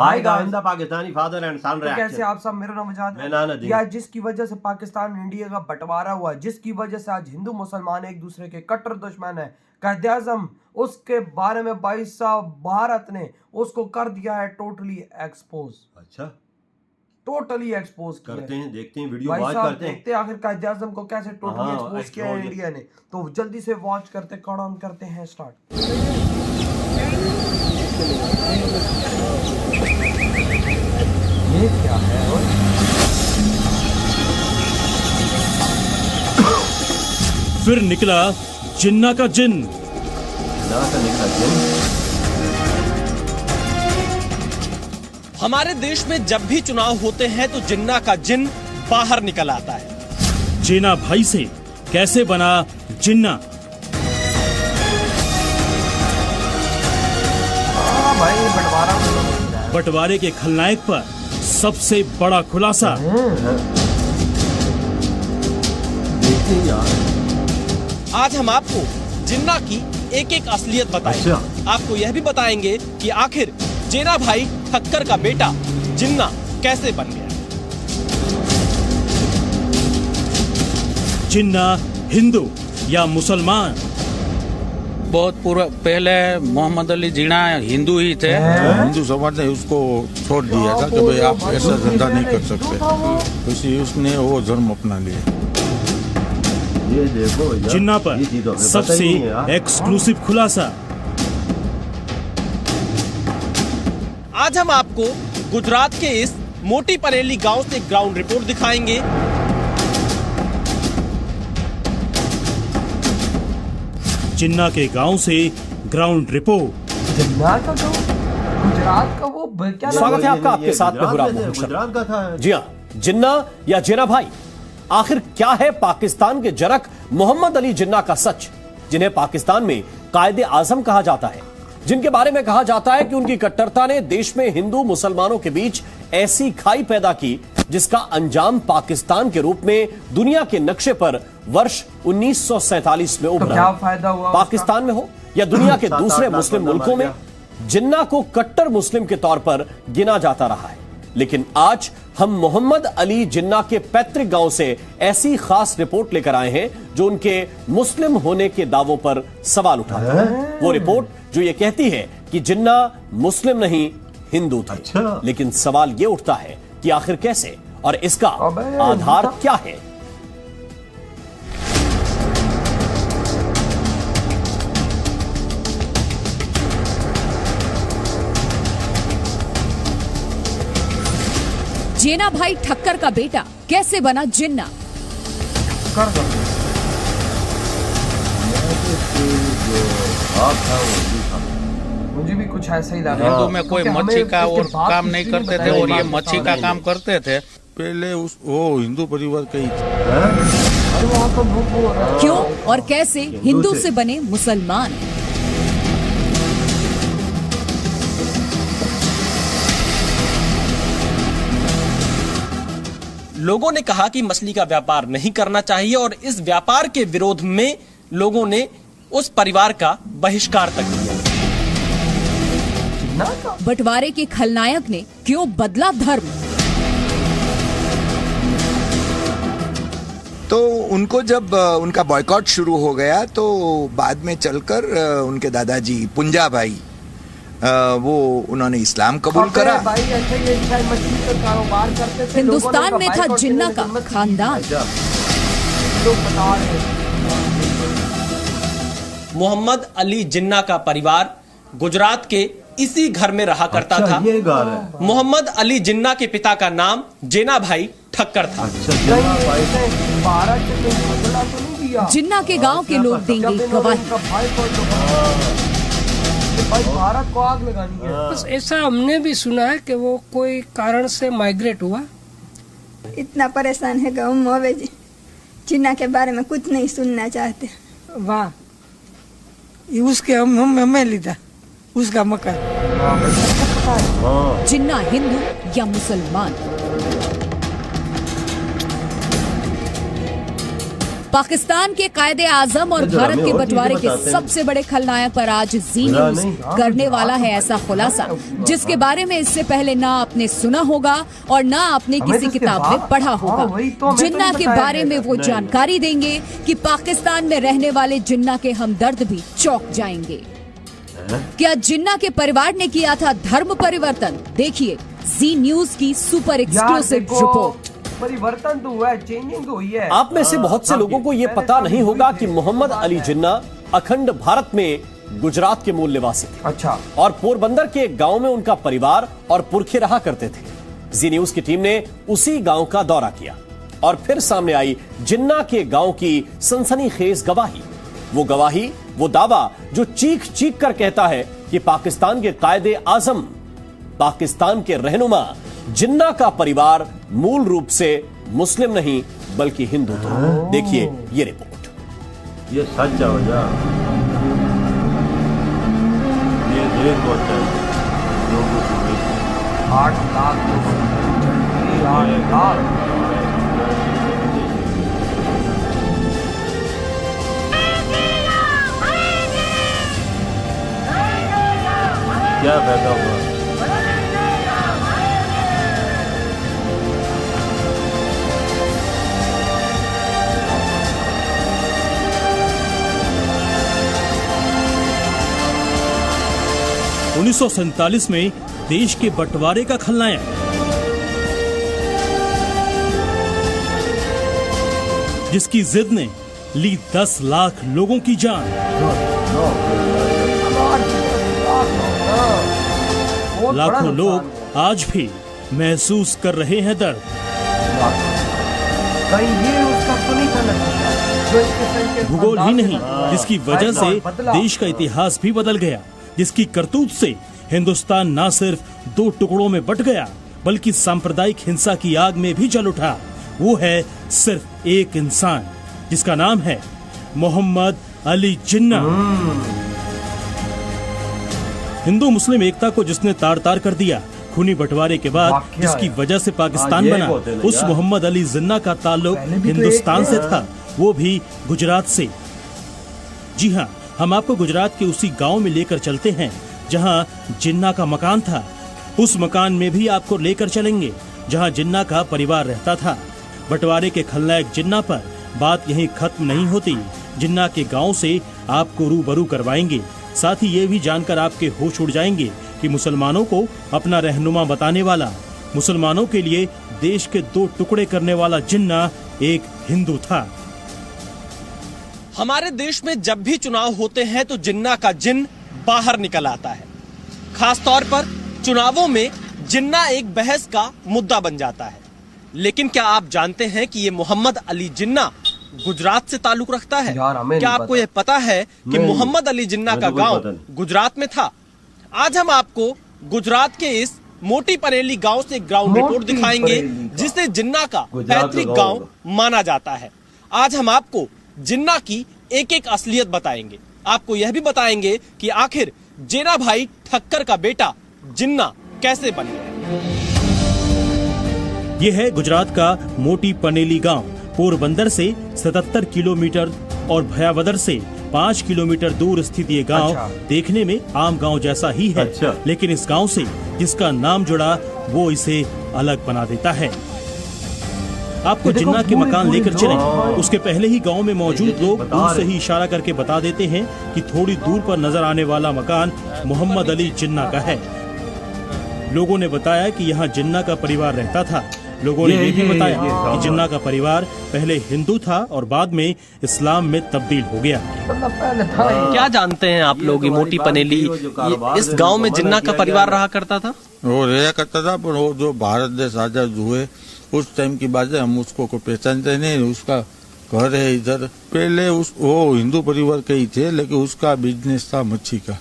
Hi guys, the Pakistani father and son तो reaction. कैसे आप सब, मेरा नाम आजाद मैं नाना है। दी। या जिसकी वजह से पाकिस्तान इंडिया का बंटवारा हुआ, जिसकी वजह से आज हिंदू मुसलमान एक दूसरे के कट्टर दुश्मन है, कायद-ए-आज़म उसके बारे में भाई साहब भारत ने उसको कर दिया है टोटली एक्सपोज। अच्छा, टोटली एक्सपोज करते हैं, देखते हैं वीडियो भाई वॉच साहब, करते हैं। देखते हैं आखिर कायद-ए-आज़म को कैसे टोटली हाँ, एक्सपोज किया है expose। इंडिया ने। तो जल्दी से वॉच करते कौन करते हैं स्टार्ट। ये क्या है और फिर निकला जिन्ना का जिन। ना का निकला जिन। हमारे देश में जब भी चुनाव होते हैं तो जिन्ना का जिन बाहर निकल आता है। जेना भाई से कैसे बना जिन्ना? भाई बंटवारा में तो नहीं रहा है। बंटवारे के खलनायक पर सबसे बड़ा खुलासा। देखते हैं यार। आज हम आपको जिन्ना की एक एक असलियत बताएंगे। अच्छा। आपको यह भी बताएंगे कि आखिर जेना भाई ठक्कर का बेटा जिन्ना कैसे बन गया। जिन्ना हिंदू या मुसलमान? बहुत पहले मोहम्मद अली जिन्ना हिंदू ही थे। हिंदू समाज ने उसको छोड़ दिया था कि भाई आप ऐसा धंधा नहीं कर सकते, इसलिए उसने वो धर्म अपना लिया। ये देखो यार, जिन्ना पर ये चीज़ तो हमें पता सबसे ही नहीं है यार। एक्सक्लूसिव खुलासा। आज हम आपको गुजरात के इस मोटी परेली गांव से ग्राउंड रिपोर्ट दिखाएंगे। जिन्ना के गांव से ग्राउंड रिपोर्ट। जिन्ना का तो गुजरात का वो क्या नाम स्वागत है आपका, आपके साथ में गुजरात हुराम मोहन शर्मा। गुजरात का था। जी हाँ, जिन्ना या जेना भाई, आखिर क्या है पाकिस्तान के जनक मोहम्मद अली जिन्ना का सच, जिन्हें पाकिस्तान में कायदे आजम कहा जाता है, जिनके बारे में कहा जाता है कि उनकी कट्टरता ने देश में हिंदू मुसलमानों के बीच ऐसी खाई पैदा की जिसका अंजाम पाकिस्तान के रूप में दुनिया के नक्शे पर वर्ष 1947 में तो उभरा। क्या फायदा हुआ पाकिस्तान में हो या दुनिया के 7-8 दूसरे लाख मुस्लिम बंदा मुल्कों मर में, जिन्ना को कट्टर मुस्लिम के तौर पर गिना जाता रहा है। लेकिन आज हम मोहम्मद अली जिन्ना के पैतृक गांव से ऐसी खास रिपोर्ट लेकर आए हैं जो उनके मुस्लिम होने के दावों पर सवाल उठाता है। वो रिपोर्ट जो ये कहती है कि जिन्ना मुस्लिम नहीं हिंदू थे। अच्छा। लेकिन सवाल ये उठता है कि आखिर कैसे और इसका अबे, आधार झूठा। क्या है? जेना भाई ठक्कर का बेटा कैसे बना जिन्ना? कर दो। आप था वो भी था। मुझे भी कुछ ऐसा ही लगा। हिंदू में कोई क्योंकि हमें मच्छी का इसके और बाप काम की नहीं हिस्ट्री करते बताई थे और ये बाप मच्छी का बताई। काम करते थे। पहले वो हिंदू परिवार के ही थे। अरे वहाँ तो भूख हो रहा है। क्यों और कैसे हिंदू से बने मुसलमान? लोगों ने कहा कि मछली का व्यापार नहीं करना चाहिए और इस व्यापार के विरोध में लोगों ने उस परिवार का बहिष्कार तक किया। जिन्ना का बंटवारे के खलनायक ने क्यों बदला धर्म? तो उनको जब उनका बॉयकॉट शुरू हो गया तो बाद में चलकर उनके दादाजी पुंजा भाई वो उन्होंने इस्लाम कबूल करा। भाई ऐसे ये शायद मछली का कारोबार करते थे। हिंदुस्तान लोगों ने में था बाइकआउट जिन्ना करने का की हिम्मत की। खानदान। लोग बता रहे हैं। मोहम्मद अली जिन्ना का परिवार गुजरात के इसी घर में रहा करता अच्छा, था। ये घर है। मोहम्मद अली जिन्ना के पिता का नाम जेना भाई ठक्कर था। अच्छा, जिन्ना भाई। कहीं भारत से कहीं बदला तो नहीं दिया। जिन्ना के गांव के लोग जब देंगे इन्होंने गवाही। उनका भाई को तो भाई भारत को आग लगानी है। बस ऐसा हमने भी सुना है कि वो कोई कारण से माइग्रेट हुआ। इतना परेशान है कि हम होवे जिन्ना के बारे में कुछ नहीं सुनना चाहते। वाह, ये उसके हमें लीधा उसका मकान। जिन्ना हिंदू या मुसलमान? पाकिस्तान के कायदे आजम और भारत के बंटवारे के सबसे बड़े खलनायक पर आज जी न्यूज करने वाला है ऐसा खुलासा, जिसके बारे में इससे पहले ना आपने सुना होगा और ना आपने किसी किताब में पढ़ा होगा। जिन्ना के बारे में वो जानकारी देंगे कि पाकिस्तान में रहने वाले जिन्ना के हमदर्द भी चौंक जाएंगे। क्या जिन्ना के परिवार ने किया था धर्म परिवर्तन? देखिए जी न्यूज की सुपर एक्सक्लूसिव रिपोर्ट। परिवर्तन तो हुआ है, चेंजिंग तो हुई है। आप में से बहुत से लोगों को यह पता नहीं होगा कि मोहम्मद अली जिन्ना अखंड भारत में गुजरात के मूल निवासी थे। अच्छा। और पोरबंदर के एक गांव में उनका परिवार और पुरखे रहा करते थे। जी न्यूज की टीम ने उसी गांव का दौरा किया और फिर सामने आई जिन्ना के गांव की सनसनीखेज गवाही। वो गवाही, वो दावा जो चीख चीख कर कहता है कि पाकिस्तान के कायदे आजम, पाकिस्तान के रहनुमा जिन्ना का परिवार मूल रूप से मुस्लिम नहीं बल्कि हिंदू था। देखिए ये रिपोर्ट। ये सच है वजह, ये देख होता है लोगों को 8 लाख क्या फायदा हुआ? उन्नीस 1947 में देश के बंटवारे का खलनायक, जिसकी जिद ने ली 10 लाख लोगों की जान। लाखों लोग आज भी महसूस कर रहे हैं दर्द। भूगोल ही नहीं, जिसकी वजह से देश का इतिहास भी बदल गया, जिसकी करतूत से हिंदुस्तान न सिर्फ 2 टुकड़ों में बट गया बल्कि सांप्रदायिक हिंसा की आग में भी जल उठा। वो है सिर्फ एक इंसान, जिसका नाम है मोहम्मद अली जिन्ना। हिंदू मुस्लिम एकता को जिसने तार तार कर दिया, खूनी बंटवारे के बाद जिसकी वजह से पाकिस्तान बना, उस मोहम्मद अली जिन्ना का ताल्लुक हिंदुस्तान से था, वो भी गुजरात से। जी हाँ, हम आपको गुजरात के उसी गांव में लेकर चलते हैं जहां जिन्ना का मकान था। उस मकान में भी आपको लेकर चलेंगे जहां जिन्ना का परिवार रहता था। बंटवारे के खलनायक जिन्ना पर बात यहीं खत्म नहीं होती। जिन्ना के गांव से आपको रूबरू करवाएंगे। साथ ही ये भी जानकर आपके होश उड़ जाएंगे कि मुसलमानों को अपना रहनुमा बताने वाला, मुसलमानों के लिए देश के 2 टुकड़े करने वाला जिन्ना एक हिंदू था। हमारे देश में जब भी चुनाव होते हैं तो जिन्ना का जिन्न बाहर निकल आता है। खास तौर पर चुनावों में जिन्ना एक बहस का मुद्दा बन जाता है। लेकिन क्या आप जानते हैं कि ये मोहम्मद अली जिन्ना गुजरात से ताल्लुक रखता है? क्या आपको यह पता है कि मोहम्मद अली जिन्ना का गांव गुजरात में था? आज हम आपको गुजरात के इस मोटी पनेली गांव से ग्राउंड रिपोर्ट दिखाएंगे, जिसे जिन्ना का पैतृक गांव माना जाता है। आज हम आपको जिन्ना की एक एक असलियत बताएंगे। आपको यह भी बताएंगे कि आखिर जेना भाई ठक्कर का बेटा जिन्ना कैसे बन गया। यह है गुजरात का मोटी पनेली गांव। पोरबंदर से 77 किलोमीटर और भयावदर से 5 किलोमीटर दूर स्थित ये गांव देखने में आम गांव जैसा ही है। लेकिन इस गांव से जिसका नाम जुड़ा वो इसे अलग बना देता है। आपको जिन्ना के मकान लेकर चलें। उसके पहले ही गांव में मौजूद लोग दूर से ही इशारा करके बता देते हैं कि थोड़ी दूर पर नजर आने वाला मकान मोहम्मद अली जिन्ना का है। लोगों ने बताया कि यहाँ जिन्ना का परिवार रहता था। लोगों ने ये भी बताया कि जिन्ना का परिवार पहले हिंदू था और बाद में इस्लाम में तब्दील हो गया। क्या जानते हैं आप लोग ये मोटी पनेली, इस गांव में जिन्ना का परिवार रहा करता था? वो रहा करता था, पर वो जो भारत देश आजाद हुए उस टाइम की बात है, हम उसको कोई पहचानते नहीं। उसका घर है इधर। पहले वो हिंदू परिवार के ही थे, लेकिन उसका बिजनेस था मच्छी का।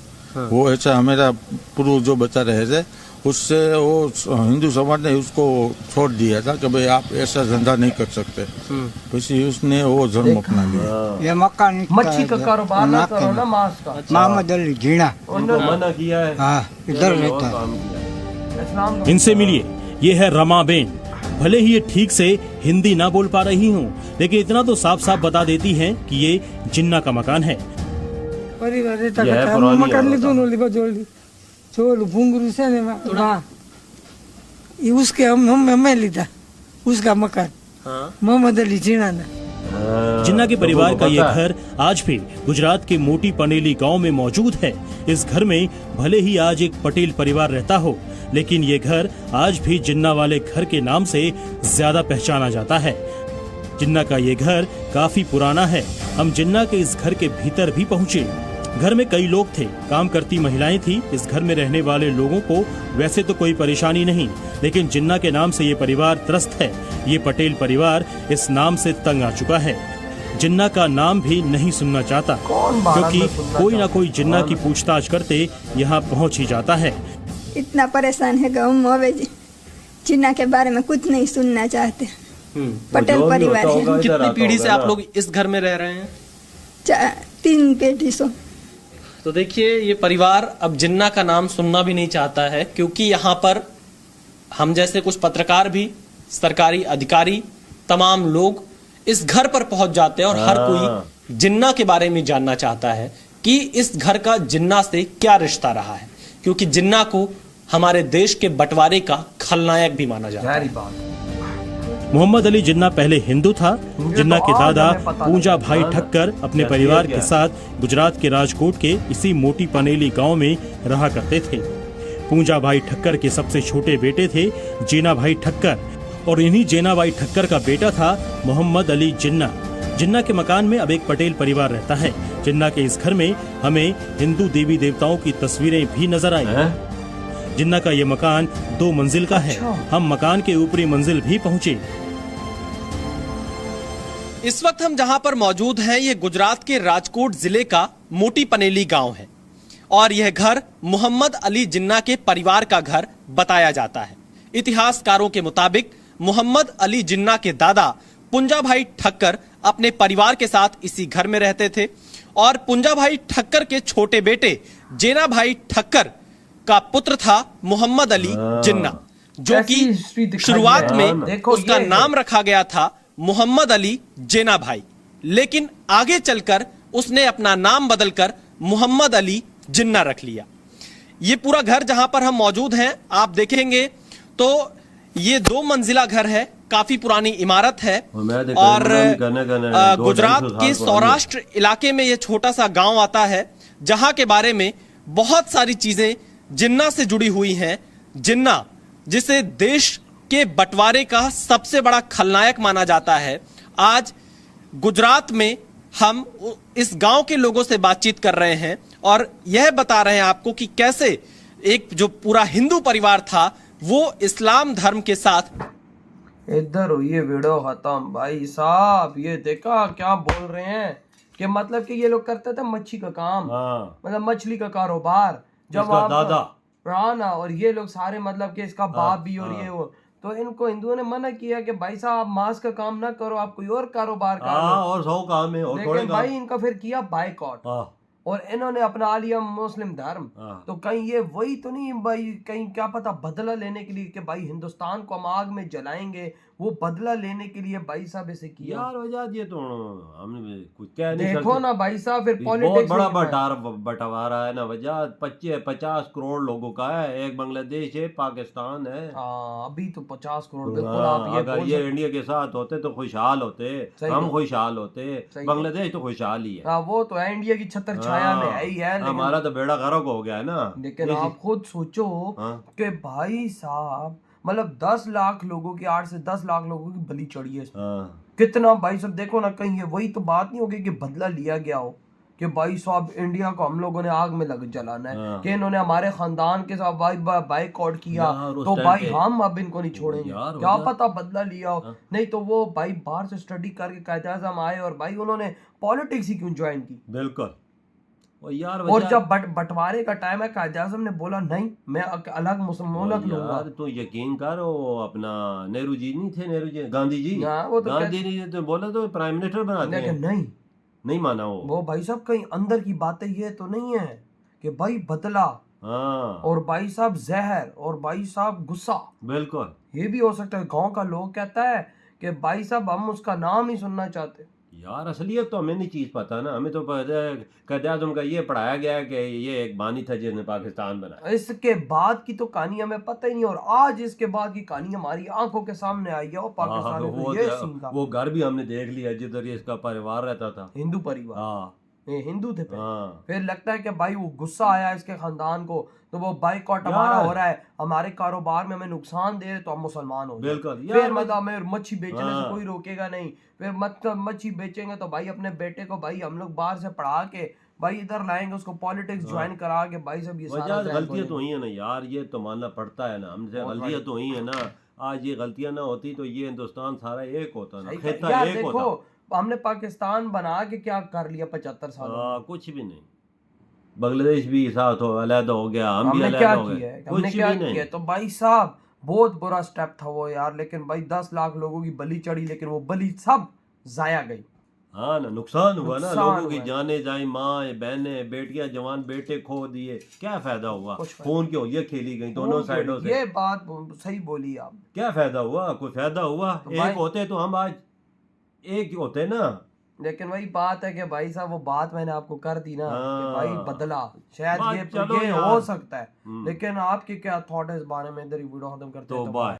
वो ऐसा हमारा पूर्व जो बचा रहे थे, उससे वो हिंदू समाज ने उसको छोड़ दिया था कि भाई आप ऐसा धंधा नहीं कर सकते। फिर उसने वो धर्म अपना लिया। ये मकान मच्छी का कारोबार ना करो ना, मांस का। मोहम्मद अली जिन्ना उन्होंने मना किया है। हाँ, इधर रहता है। इनसे मिलिए। ये है रमाबेन। भले ही ये ठीक से हिंदी ना बोल पा रही हूँ, लेकिन इतना तो साफ साफ बता देती हैं कि ये जिन्ना का मकान है। परिवार यह पुरानी मकान है, दोनों लिबा जोड़ी छोड़ भूंगरू से ने वाह ये उसके हम लीधा उसका मकान मोहम्मद अली जीना ने। जिन्ना के परिवार का ये घर आज भी गुजरात के मोटी पनेली गांव में मौजूद है। इस घर में भले ही आज एक पटेल परिवार रहता हो, लेकिन ये घर आज भी जिन्ना वाले घर के नाम से ज्यादा पहचाना जाता है। जिन्ना का ये घर काफी पुराना है। हम जिन्ना के इस घर के भीतर भी पहुँचे। घर में कई लोग थे, काम करती महिलाएं थी। इस घर में रहने वाले लोगों को वैसे तो कोई परेशानी नहीं, लेकिन जिन्ना के नाम से ये परिवार त्रस्त है। ये पटेल परिवार इस नाम से तंग आ चुका है। जिन्ना का नाम भी नहीं सुनना चाहता, क्योंकि कोई ना कोई जिन्ना की पूछताछ करते यहाँ पहुँच ही जाता है। इतना परेशान है गाँव मोवे जी, जिन्ना के बारे में कुछ नहीं सुनना चाहते। पटेल परिवार है। कितनी पीढ़ी से आप लोग इस घर में रह रहे हैं? 3 पीढ़ी से। तो देखिए, ये परिवार अब जिन्ना का नाम सुनना भी नहीं चाहता है, क्योंकि यहाँ पर हम जैसे कुछ पत्रकार भी, सरकारी अधिकारी, तमाम लोग इस घर पर पहुंच जाते हैं और हर कोई जिन्ना के बारे में जानना चाहता है कि इस घर का जिन्ना से क्या रिश्ता रहा है, क्योंकि जिन्ना को हमारे देश के बंटवारे का खलनायक भी माना जाता है। मोहम्मद अली जिन्ना पहले हिंदू था। जिन्ना के दादा पूंजा भाई ठक्कर अपने परिवार के साथ गुजरात के राजकोट के इसी मोटी पनेली गांव में रहा करते थे। पूंजा भाई ठक्कर के सबसे छोटे बेटे थे जीना भाई ठक्कर, और इन्हीं जीना भाई ठक्कर का बेटा था मोहम्मद अली जिन्ना। जिन्ना के मकान में अब एक पटेल परिवार रहता है। जिन्ना के इस घर में हमें हिंदू देवी देवताओं की तस्वीरें भी नजर आई। जिन्ना का ये मकान 2 मंजिल का है। हम मकान के ऊपरी मंजिल भी पहुंचे। इस वक्त हम जहां पर मौजूद हैं, ये गुजरात के राजकोट जिले का मोटी पनेली गांव है, और यह घर मोहम्मद अली जिन्ना के परिवार का घर बताया जाता है। इतिहासकारों के मुताबिक मोहम्मद अली जिन्ना के दादा पुंजा भाई ठक्कर अपने परिवार के साथ इसी घर में रहते थे, और पुंजा भाई ठक्कर के छोटे बेटे जेना भाई ठक्कर का पुत्र था मोहम्मद अली जिन्ना, जो कि शुरुआत में उसका नाम रखा गया था मोहम्मद अली जेना भाई, लेकिन आगे चलकर उसने अपना नाम बदलकर मोहम्मद अली जिन्ना रख लिया। ये पूरा घर जहां पर हम मौजूद हैं, आप देखेंगे तो ये 2 मंजिला घर है, काफी पुरानी इमारत है, और गुजरात के सौराष्ट्र इलाके में ये छोटा सा गांव आता है, जहां के बारे में बहुत सारी चीजें जिन्ना से जुड़ी हुई हैं। जिन्ना, जिसे देश के बंटवारे का सबसे बड़ा खलनायक माना जाता है, आज गुजरात में हम इस गांव के लोगों से बातचीत कर रहे हैं और यह बता रहे हैं आपको कि कैसे एक जो पूरा हिंदू परिवार था वो इस्लाम धर्म के साथ। इधर हुई वीडियो खत्म भाई साहब। ये देखा क्या बोल रहे हैं कि मतलब कि ये लोग करते थे मच्छी का काम, मतलब मछली का कारोबार। जब आप दादा ना, और ये लोग सारे मतलब कि इसका बाप भी और ये वो, तो इनको हिंदुओं ने मना किया कि भाई साहब आप मांस का काम ना करो, आप कोई और कारोबार करो, और 100 काम है। और लेकिन भाई इनका फिर किया बायकॉट, और इन्होंने अपना लिया मुस्लिम धर्म। तो कहीं ये वही तो नहीं भाई, कहीं क्या पता बदला लेने के लिए कि भाई हिंदुस्तान को हम आग में जलाएंगे, वो बदला लेने के लिए भाई साहब ऐसे किया। यार वजह ये तो हमने कुछ कह नहीं देखो ना भाई साहब, फिर पॉलिटिक्स बहुत बड़ा बंटवारा है ना। वजह 50 करोड़ लोगों का है। एक बांग्लादेश है, पाकिस्तान है। अभी तो 50 करोड़। बिल्कुल आप अगर ये इंडिया के साथ होते तो खुशहाल होते, हम खुशहाल होते। बांग्लादेश तो खुशहाल ही है। वो तो है, इंडिया की छत्र छाया में है ही है। हमारा तो बेड़ा गर्क हो गया है ना। लेकिन आप खुद सोचो कि भाई साहब मतलब 10 लाख लोगों की, 8 से 10 लाख लोगों की बलि चढ़ी है। कितना भाई साहब देखो ना, कहीं ये वही तो बात नहीं होगी कि बदला लिया गया हो कि भाई साहब इंडिया को हम लोगों ने आग में लग जलाना है, कि इन्होंने हमारे खानदान के साथ भाई बाइकआउट किया, तो भाई हम अब इनको नहीं छोड़ेंगे। क्या पता बदला लिया हो। नहीं तो वो भाई बाहर से स्टडी करके कायदे-आज़म आए और भाई उन्होंने पॉलिटिक्स ही क्यों ज्वाइन की। बिल्कुल। और जब बंटवारे का टाइम है, कायदे-आज़म ने बोला नहीं मैं अलग मुल्क लूंगा। तो यकीन कर, वो अपना नेहरू जी नहीं थे, नेहरू जी गांधी जी, गांधी जी तो बोला तो प्राइम मिनिस्टर बना दिया, लेकिन नहीं माना वो भाई साहब। कहीं अंदर की बातें ये तो नहीं है कि भाई बदला हाँ और भाई साहब जहर और भाई साहब गुस्सा। बिल्कुल। ये भी हो सकता है गांव का लोग कहता है कि भाई साहब हम उसका नाम ही सुनना चाहते। यार असलियत तो हमें नहीं चीज पता ना, हमें तो क़याद-ए-आज़म का ये पढ़ाया गया है कि ये एक बानी था जिसने पाकिस्तान बनाया। इसके बाद की तो कहानी हमें पता ही नहीं, और आज इसके बाद की कहानी हमारी आंखों के सामने आई है। और पाकिस्तान में तो ये सीन था। वो घर भी हमने देख लिया जिधर ये इसका परिवार रहता था, हिंदू परिवार। हाँ ये हिंदू थे पहले। हाँ फिर लगता है कि भाई वो गुस्सा आया इसके खानदान को, तो वो बाइकआउट हमारा हो रहा है, हमारे कारोबार में हमें नुकसान दे रहे तो हम मुसलमान हो जाए। बिल्कुल। फिर मतलब हमें मच्छी बेचने से हाँ। कोई रोकेगा नहीं। फिर मच्छी बेचेंगे तो भाई अपने बेटे को भाई हम लोग बाहर से पढ़ा के भाई इधर लाएंगे, उसको पॉलिटिक्स ज्वाइन करा के भाई सब ये सारा गलतियां तो हुई है ना यार, ये तो मानना पड़ता है ना, हमसे गलतियां तो हुई है ना। आज ये गलतियां ना होती तो ये हिंदुस्तान सारा एक होता ना, खिता यार एक देखो होता। हमने पाकिस्तान बना के क्या कर लिया 75 सालों में? कुछ भी नहीं। बांग्लादेश भी साथ हो अलग हो गया, हम भी हमने अलग क्या हो किया है? गए, हमने कुछ क्या भी नहीं। किया? तो भाई साहब बहुत बुरा स्टेप था वो यार, लेकिन भाई 10 लाख लोगों की बलि चढ़ी, लेकिन वो बलि सब जाया गई। हाँ ना, नुकसान हुआ ना, नुकसान लोगों की हुआ है। जाने जाए, माँ बहनें बेटियां जवान बेटे खो दिए, क्या फायदा हुआ? कुछ फायदा खून की होलियां खेली गई दोनों साइडों से, ये बात सही बोली आप। क्या फायदा हुआ? कोई फायदा हुआ? तो भाई- एक होते तो हम आज एक ही होते ना। लेकिन वही बात है कि भाई साहब वो बात मैंने आपको कर दी ना कि भाई हाँ। बदला शायद बात ये चलो ये यार। हो सकता है, लेकिन आपके क्या थॉट है इस बारे में? इधर ही वीडियो खत्म करते हैं। तो बाय।